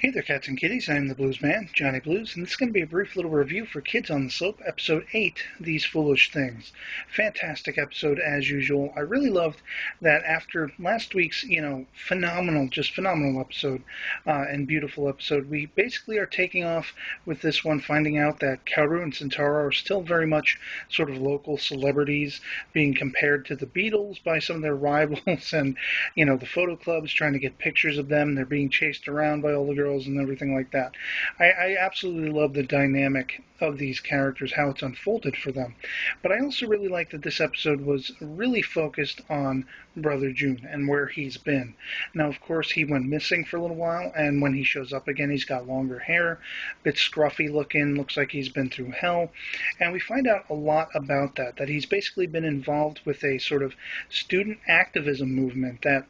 Hey there, cats and kitties. I'm the Blues Man, Johnny Blues, and this is going to be a brief little review for Kids on the Slope, Episode 8, These Foolish Things. Fantastic episode, as usual. I really loved that after last week's, phenomenal, just phenomenal episode and beautiful episode, we basically are taking off with this one, finding out that Kaoru and Sentaro are still very much sort of local celebrities, being compared to the Beatles by some of their rivals, and, the photo clubs trying to get pictures of them. They're being chased around by all the girls and everything like that. I absolutely love the dynamic of these characters, how it's unfolded for them. But I also really like that this episode was really focused on Brother June and where he's been. Now, of course, he went missing for a little while, and when he shows up again, he's got longer hair, a bit scruffy looking, looks like he's been through hell. And we find out a lot about that he's basically been involved with a sort of student activism movement that,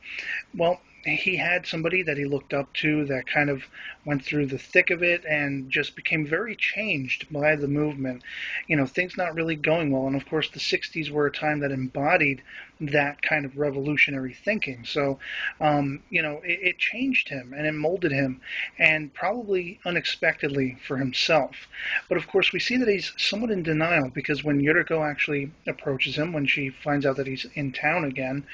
well, he had somebody that he looked up to that kind of went through the thick of it and just became very changed by the movement. Things not really going well. And of course, the 60s were a time that embodied that kind of revolutionary thinking. So, it changed him and it molded him, and probably unexpectedly for himself. But of course, we see that he's somewhat in denial because when Yuriko actually approaches him, when she finds out that he's in town again,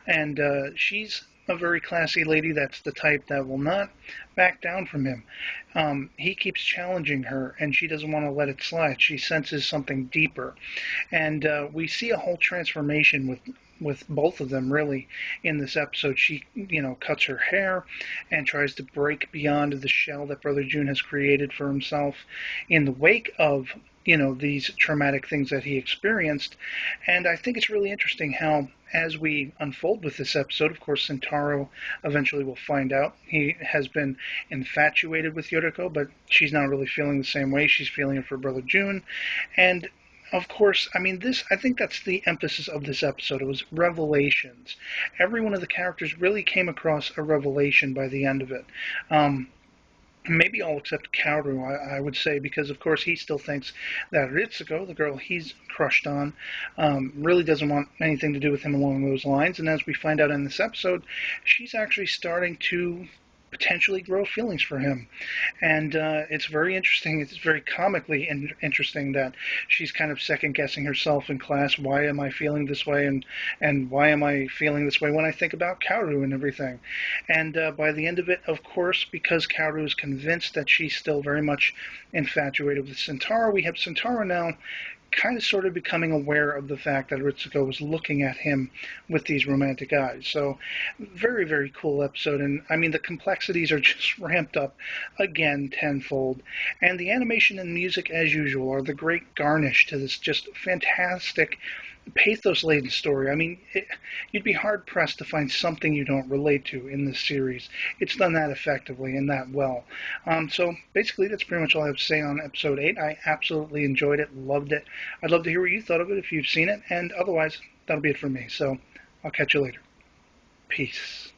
and she's a very classy lady that's the type that will not back down from him. He keeps challenging her, and she doesn't want to let it slide. She senses something deeper. And we see a whole transformation with both of them, really, in this episode. She, cuts her hair and tries to break beyond the shell that Brother June has created for himself in the wake of these traumatic things that he experienced. And I think it's really interesting how, as we unfold with this episode, of course, Sentaro eventually will find out he has been infatuated with Yoriko, but she's not really feeling the same way. She's feeling it for Brother June. And of course, I think that's the emphasis of this episode. It was revelations. Every one of the characters really came across a revelation by the end of it. Maybe all except Kaoru, I would say, because of course he still thinks that Ritsuko, the girl he's crushed on, really doesn't want anything to do with him along those lines. And as we find out in this episode, she's actually starting to potentially grow feelings for him. And it's very interesting. It's very comically interesting that she's kind of second guessing herself in class. Why am I feeling this way? And why am I feeling this way when I think about Kaoru and everything? And by the end of it, of course, because Kaoru is convinced that she's still very much infatuated with Sentaro, we have Sentaro now kind of sort of becoming aware of the fact that Ritsuko was looking at him with these romantic eyes. So very, very cool episode. And the complexities are just ramped up again tenfold. And the animation and music, as usual, are the great garnish to this just fantastic pathos-laden story. You'd be hard-pressed to find something you don't relate to in this series. It's done that effectively and that well. So basically, that's pretty much all I have to say on Episode 8. I absolutely enjoyed it, loved it. I'd love to hear what you thought of it if you've seen it, and otherwise, that'll be it for me. So I'll catch you later. Peace.